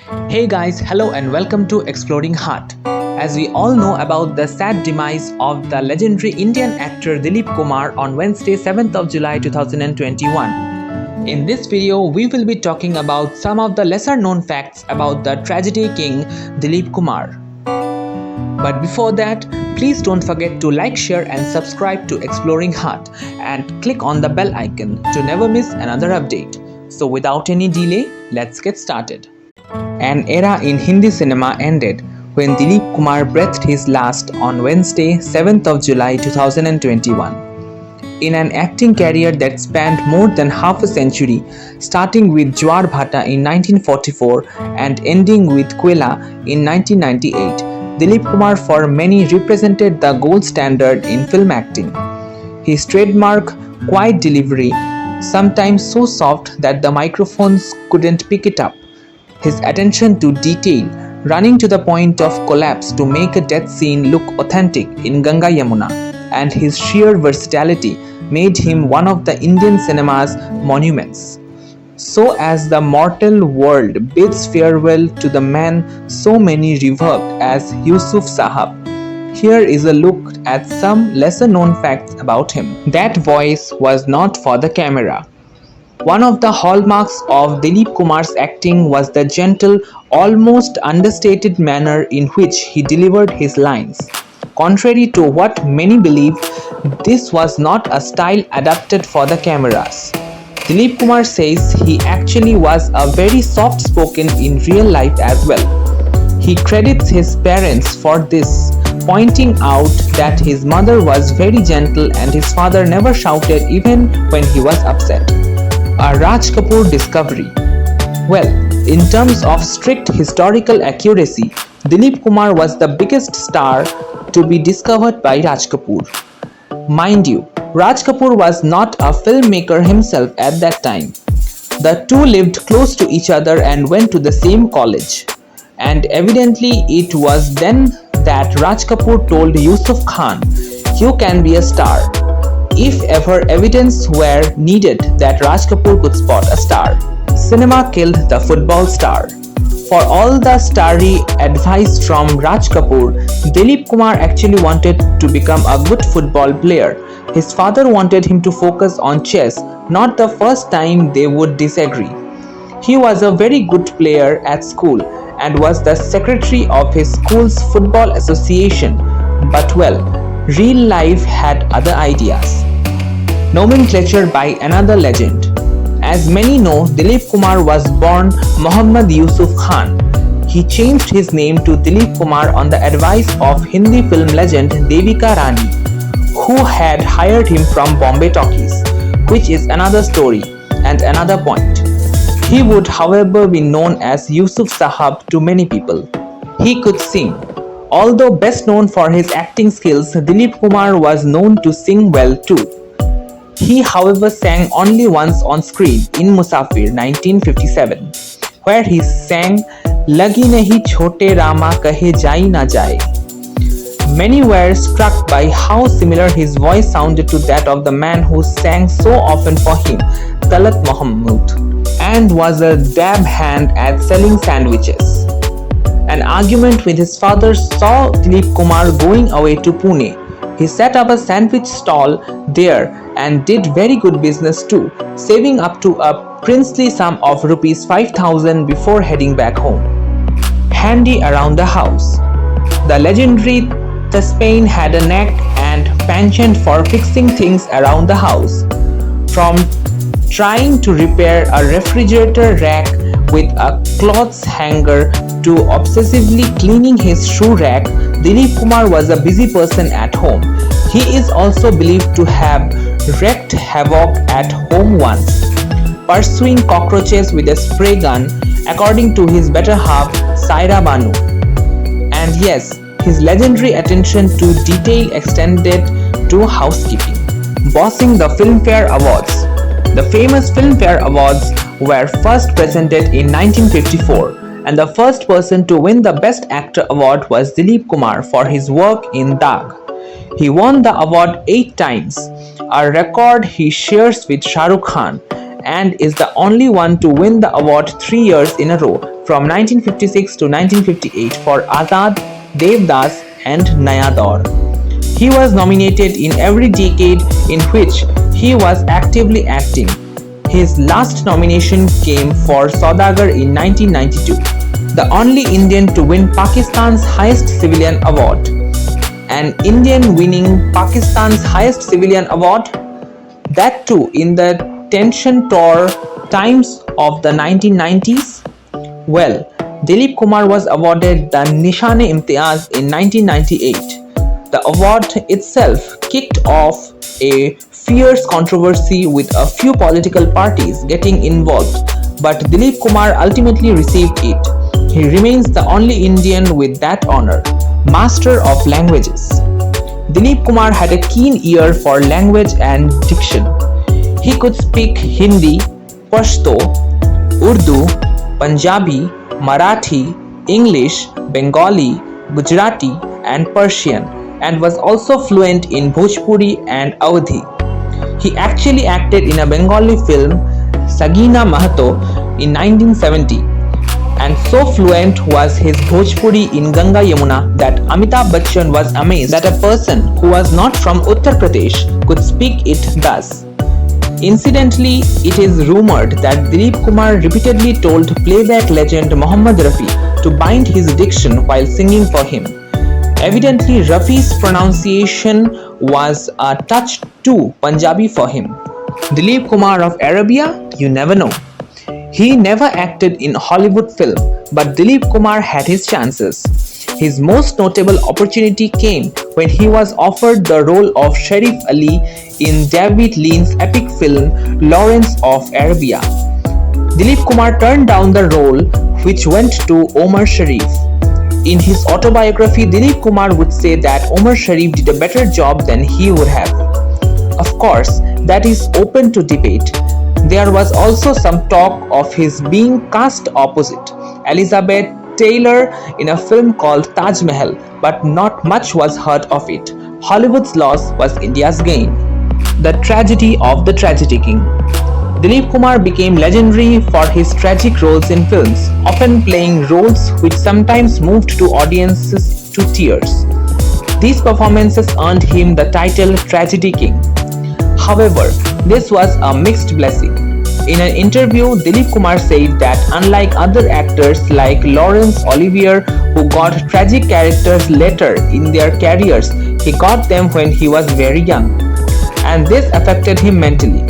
Hey guys, hello and welcome to Exploring Heart. As we all know about the sad demise of the legendary Indian actor Dilip Kumar on Wednesday 7th of July 2021. In this video, we will be talking about some of the lesser known facts about the tragedy king Dilip Kumar. But before that, please don't forget to like, share and subscribe to Exploring Heart and click on the bell icon to never miss another update. So without any delay, let's get started. An era in Hindi cinema ended when Dilip Kumar breathed his last on Wednesday, 7th of July 2021. In an acting career that spanned more than half a century, starting with Jwar Bhata in 1944 and ending with Quela in 1998, Dilip Kumar for many represented the gold standard in film acting. His trademark quiet delivery, sometimes so soft that the microphones couldn't pick it up, his attention to detail, running to the point of collapse to make a death scene look authentic in Ganga Yamuna, and his sheer versatility made him one of the Indian cinema's monuments. So as the mortal world bids farewell to the man so many revered as Yusuf Sahab, here is a look at some lesser known facts about him. That voice was not for the camera. One of the hallmarks of Dilip Kumar's acting was the gentle, almost understated manner in which he delivered his lines. Contrary to what many believe, this was not a style adapted for the cameras. Dilip Kumar says he actually was a very soft-spoken in real life as well. He credits his parents for this, pointing out that his mother was very gentle and his father never shouted even when he was upset. A Raj Kapoor Discovery. Well, in terms of strict historical accuracy, Dilip Kumar was the biggest star to be discovered by Raj Kapoor. Mind you, Raj Kapoor was not a filmmaker himself at that time. The two lived close to each other and went to the same college. And evidently it was then that Raj Kapoor told Yusuf Khan, "You can be a star." If ever evidence were needed that Raj Kapoor could spot a star, cinema killed the football star. For all the starry advice from Raj Kapoor, Dilip Kumar actually wanted to become a good football player. His father wanted him to focus on chess, not the first time they would disagree. He was a very good player at school and was the secretary of his school's football association, but well, real life had other ideas. Nomenclature by another legend. As many know, Dilip Kumar was born Muhammad Yusuf Khan. He changed his name to Dilip Kumar on the advice of Hindi film legend Devika Rani, who had hired him from Bombay Talkies, which is another story and another point. He would, however, be known as Yusuf Sahab to many people. He could sing. Although best known for his acting skills, Dilip Kumar was known to sing well too. He, however, sang only once on screen in Musafir 1957, where he sang "Lagi nahi chote Rama kahe jai na jaye." Many were struck by how similar his voice sounded to that of the man who sang so often for him, Talat Mahmud, and was a dab hand at selling sandwiches. An argument with his father saw Dilip Kumar going away to Pune. He set up a sandwich stall there and did very good business too, saving up to a princely sum of rupees 5,000 before heading back home. Handy around the house. The legendary Thespian had a knack and penchant for fixing things around the house. From trying to repair a refrigerator rack with a clothes hanger to obsessively cleaning his shoe rack, Dilip Kumar was a busy person at home. He is also believed to have wreaked havoc at home once, pursuing cockroaches with a spray gun, according to his better half, Saira Banu. And yes, his legendary attention to detail extended to housekeeping. Bossing the Filmfare Awards. The famous Filmfare Awards were first presented in 1954, and the first person to win the Best Actor award was Dilip Kumar for his work in Daag. He won the award 8 times, a record he shares with Shah Rukh Khan, and is the only one to win the award 3 years in a row from 1956 to 1958 for Azad, Devdas and Naya Daur. He was nominated in every decade in which he was actively acting. His last nomination came for Saudagar in 1992, the only Indian to win Pakistan's highest civilian award. An Indian winning Pakistan's highest civilian award, that too in the tension-torn times of the 1990s? Well, Dilip Kumar was awarded the Nishan-e-Imtiaz in 1998. The award itself kicked off a fierce controversy with a few political parties getting involved, but Dilip Kumar ultimately received it. He remains the only Indian with that honor. Master of Languages. Dilip Kumar had a keen ear for language and diction. He could speak Hindi, Pashto, Urdu, Punjabi, Marathi, English, Bengali, Gujarati, and Persian, and was also fluent in Bhojpuri and Awadhi. He actually acted in a Bengali film, Sagina Mahato, in 1970, and so fluent was his Bhojpuri in Ganga Yamuna that Amitabh Bachchan was amazed that a person who was not from Uttar Pradesh could speak it thus. Incidentally, it is rumored that Dilip Kumar repeatedly told playback legend Mohammad Rafi to bind his diction while singing for him. Evidently, Rafi's pronunciation was a touch too Punjabi for him. Dilip Kumar of Arabia? You never know. He never acted in Hollywood film, but Dilip Kumar had his chances. His most notable opportunity came when he was offered the role of Sharif Ali in David Lean's epic film Lawrence of Arabia. Dilip Kumar turned down the role, which went to Omar Sharif. In his autobiography, Dilip Kumar would say that Omar Sharif did a better job than he would have. Of course, that is open to debate. There was also some talk of his being cast opposite Elizabeth Taylor in a film called Taj Mahal, but not much was heard of it. Hollywood's loss was India's gain. The tragedy of the tragedy king. Dilip Kumar became legendary for his tragic roles in films, often playing roles which sometimes moved to audiences to tears. These performances earned him the title Tragedy King. However, this was a mixed blessing. In an interview, Dilip Kumar said that unlike other actors like Laurence Olivier who got tragic characters later in their careers, he got them when he was very young. And this affected him mentally.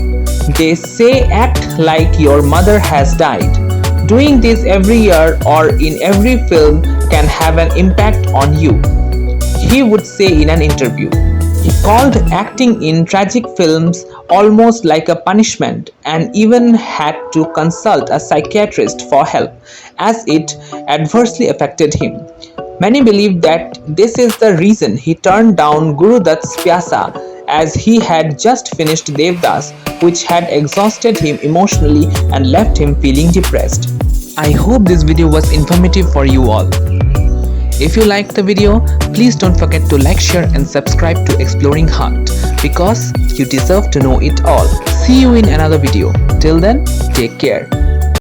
They say act like your mother has died. Doing this every year or in every film can have an impact on you, he would say in an interview. He called acting in tragic films almost like a punishment and even had to consult a psychiatrist for help, as it adversely affected him. Many believe that this is the reason he turned down Guru Dutt's Pyasa, as he had just finished Devdas, which had exhausted him emotionally and left him feeling depressed. I hope this video was informative for you all. If you liked the video, please don't forget to like, share and subscribe to Exploring Heart, because you deserve to know it all. See you in another video. Till then, take care.